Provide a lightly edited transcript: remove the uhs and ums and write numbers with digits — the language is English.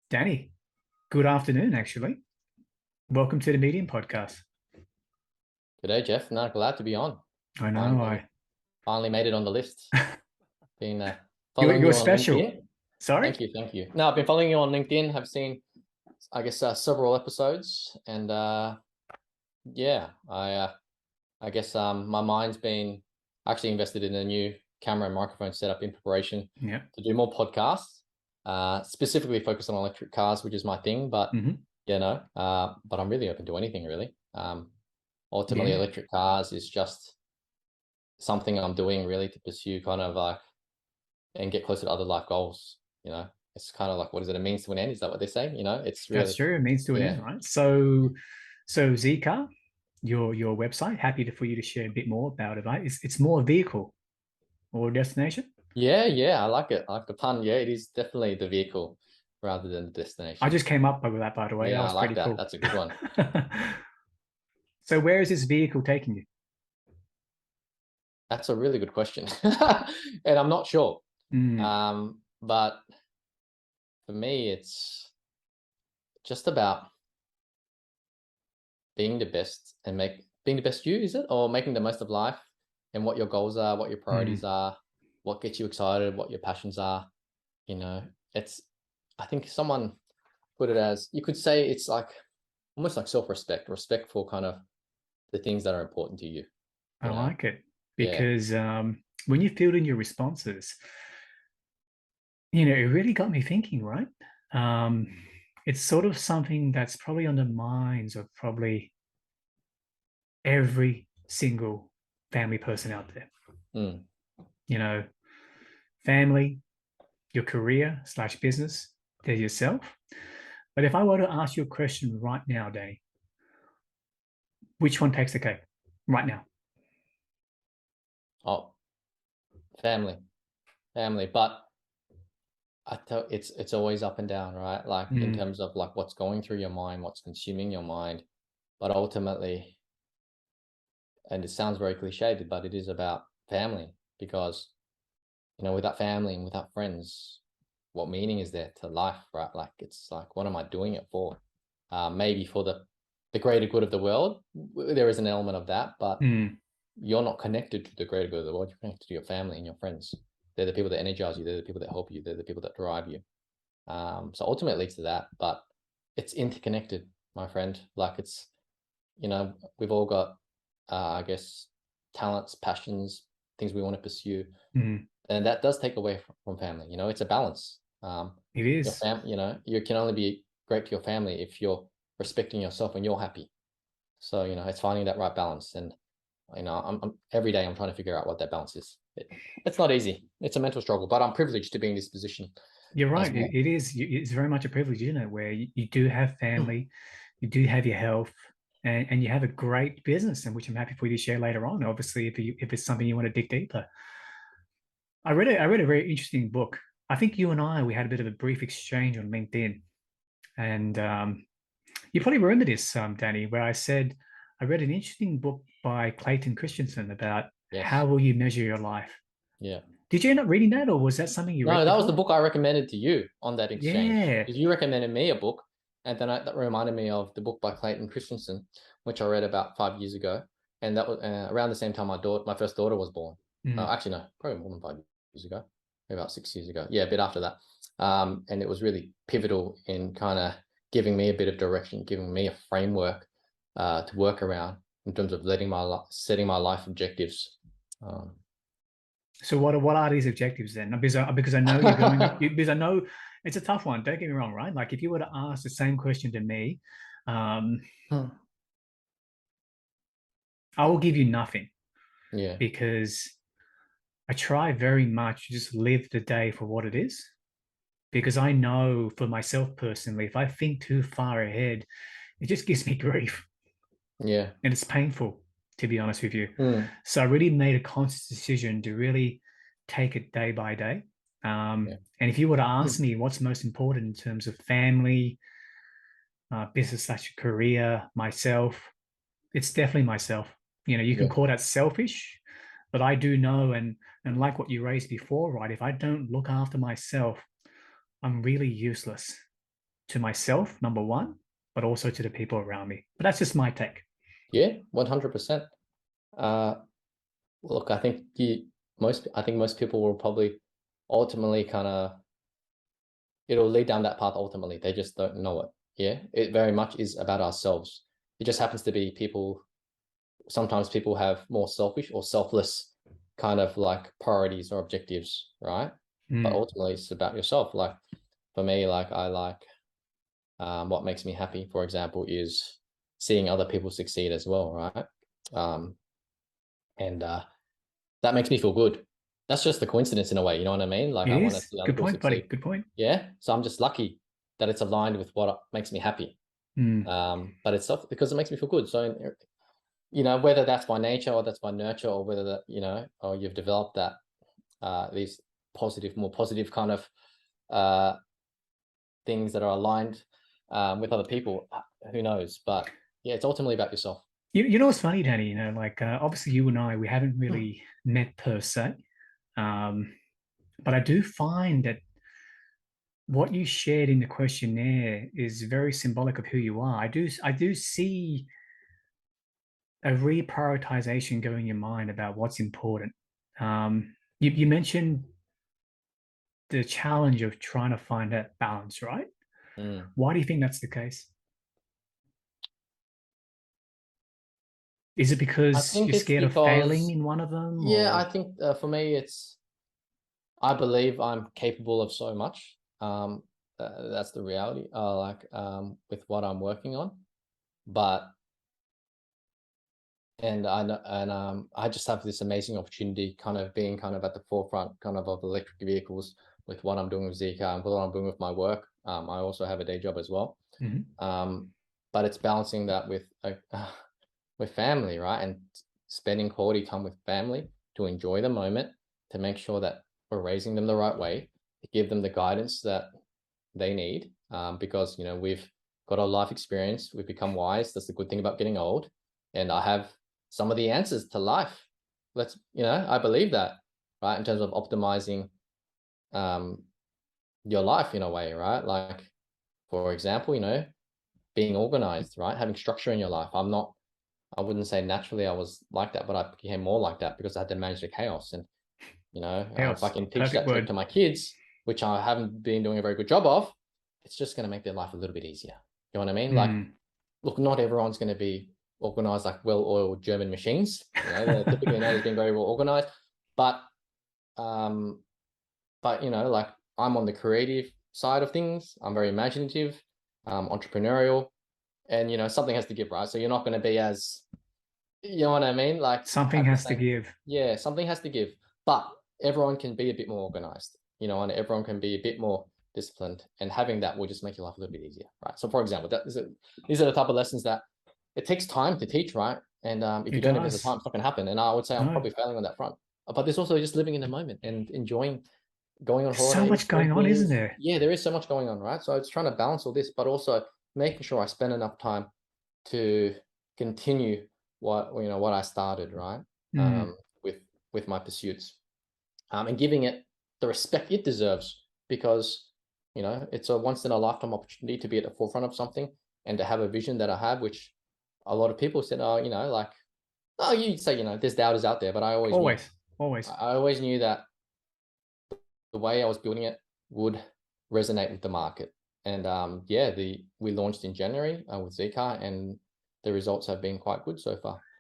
Danny, good afternoon, actually. Welcome to the Medium Podcast. G'day, Jeff. No, glad to be on. I know Finally, I finally made it on the list. Been you're following you're you on special. LinkedIn. Sorry? Thank you, thank you. No, I've been following you on LinkedIn. Have seen, I guess, several episodes, and yeah, I guess my mind's been actually invested in a new camera and microphone setup in preparation Yeah. to do more podcasts. Specifically focused on electric cars, which is my thing. But Hmm. but I'm really open to anything really. Ultimately, Yeah. electric cars is just something I'm doing really to pursue kind of like and get closer to other life goals. You know, it's kind of like what is it? A means to an end? Is that what they say? You know, it's That's really true. It means to an end, yeah, right? So Zcar, your website, for you to share a bit more about it, right? It's more a vehicle or destination. yeah. I like it. I like the pun. Yeah, it is definitely the vehicle rather than the I destination. just came up with that, by the way. That Yeah, I was like pretty that. cool. That's a good one. So where is this vehicle taking you? That's a really good question, and I'm not sure. Mm, But for me, it's just about being the best and make being the best you, is it? Or making the most of life and what your goals are, what your priorities mm. are, what gets you excited, what your passions are. You know, it's I think someone put it as you could say it's like almost like self-respect, respect for kind of the things that are important to you, I you know? like it Yeah. because when you filled in your responses, it really got me thinking, right? Um, it's sort of something that's probably on the minds of probably every single family person out there. Mm. You know, family, your career slash business, there's yourself. But if I were to ask you a question right now, Danny, which one takes the cake right now? Oh, family. Family. But it's always up and down, right? Like in Mm, terms of like what's going through your mind, what's consuming your mind. But ultimately, and it sounds very cliched, but it is about family because without family and without friends, what meaning is there to life, right? Like it's like, what am I doing it for? Maybe for the greater good of the world. There is an element of that, but mm, you're not connected to the greater good of the world. You're connected to your family and your friends. They're the people that energize you. They're the people that help you. They're the people that drive you. So ultimately, it leads to that, but it's interconnected, my friend. Like we've all got, I guess, talents, passions, things we want to pursue, mm. and that does take away from family. It's a balance. It Your is. fam, you can only be great to your family if you're respecting yourself and you're happy. So it's finding that right balance, and I'm every day I'm trying to figure out what that balance is. It's not easy. It's a mental struggle, but I'm privileged to be in this position You're as right. well. It is. It's very much a privilege, isn't it? Where you do have family, you do have your health, and you have a great business, and which I'm happy for you to share later on. Obviously, if it's something you want to dig deeper. I read a very interesting book. I think you and we had a bit of a brief exchange on LinkedIn, and you probably remember this, Danny, where I said I read an interesting book by Clayton Christensen about how Yes. will you measure your life. Yeah. Did you end up reading that, or was that something you No, read that was the before? book I recommended to you on that exchange Yeah. because you recommended me a book, and then that reminded me of the book by Clayton Christensen, which I read about 5 years ago, and that was around the same time my first daughter was born. Mm. Actually, no, probably more than 5 years ago, maybe about 6 years ago. Yeah, a bit after that. And it was really pivotal in kind of giving me a bit of direction, giving me a framework to work around in terms of setting my life objectives. Um, So what are these objectives then? Because I know you're going because I know it's a tough one. Don't get me wrong, right? Like if you were to ask the same question to me, um, I will give you nothing yeah, because I try very much to just live the day for what it is. Because I know for myself personally, if I think too far ahead, it just gives me grief yeah. and it's painful, to be honest with you. Mm, So I really made a conscious decision to really take it day by day. yeah. And if you were to ask Mm, me what's most important in terms of family, business slash career, myself, it's definitely myself. You can yeah. call that selfish, but I do know, and like what you raised before, right? If I don't look after myself, I'm really useless. to myself, number one, but also to the people around me. But that's just my take. Yeah, 100%. Look, I think most people will probably ultimately kind of, it'll lead down that path ultimately. They just don't know it. Yeah, it very much is about ourselves. It just happens to be sometimes people have more selfish or selfless kind of like priorities or objectives, right? But Mm. ultimately it's about yourself. Like for me, like I like what makes me happy, for example, is seeing other people succeed as well, right? And that makes me feel good. That's just a coincidence in a way, you know what I mean? Like It I want to is. see other Good people point, buddy. succeed. Good point. Yeah. So I'm just lucky that it's aligned with what makes me happy. Mm. But it's stuff because it makes me feel good. So, you know, whether that's by nature or that's by nurture, or whether that, you know, or you've developed that, these more positive kind of things that are aligned with other people, who knows? But yeah, it's ultimately about yourself. You know what's funny, Danny? You know, like obviously you and I, we haven't really met per se, um, but I do find that what you shared in the questionnaire is very symbolic of who you are. I do see a reprioritization going in your mind about what's important. You mentioned the challenge of trying to find that balance, right? Mm. Why do you think that's the case? Is it I because think you're it's scared of failing because, in one of them, yeah, I or think for me, I believe I'm capable of so much. That's the reality. With what I'm working on, but and I know, and I just have this amazing opportunity, kind of being kind of at the forefront, kind of electric vehicles with what I'm doing with Zika and what I'm doing with my work. I also have a day job as well. Mhm. Um, but it's balancing that with with family, right? And spending quality time with family to enjoy the moment, to make sure that we're raising them the right way, to give them the guidance that they need. Because, you know, we've got a life experience, we've become wise. That's the good thing about getting old. And I have some of the answers to life. I believe that, right? In terms of optimizing um, your life in a way, right? Like, for example, you know, being organized, right? Having structure in your life. I wouldn't say naturally I was like that, but I became more like that because I had to manage the chaos. And, you know, if I Chaos, can teach perfect that word. to my kids, which I haven't been doing a very good job of, it's just going to make their life a little bit easier. You know what I mean? Like, Mm. look, not everyone's going to be organized like well-oiled German machines. You know, they're typically known as being very well organized. But, um, you know, like I'm on the creative side of things. I'm very imaginative, entrepreneurial, and you know, something has to give, right? So you're not going to be as, you know what I mean? Like Something have the has to same, give. yeah, something has to give. But everyone can be a bit more organized, you know, and everyone can be a bit more disciplined. And having that will just make your life a little bit easier, right? So, for example, these are the type of lessons that it takes time to teach, right? And if you It don't invest the does. time, it's not going to happen. And I would say I'm No, probably failing on that front. But there's also just living in the moment and enjoying going on there's so holidays, much doing going on, isn't things. there? Yeah, there is so much going on, right? So it's trying to balance all this, but also making sure I spend enough time to continue what I started, right? Mm. Um, with my pursuits, and giving it the respect it deserves, because you know it's a once in a lifetime opportunity to be at the forefront of something and to have a vision that I have, which a lot of people said, oh, you know, like, oh, you say, you know, there's doubters out there, but Always, always. I always knew that the way I was building it would resonate with the market. And yeah, we launched in January with Zika, and the results have been quite good so far.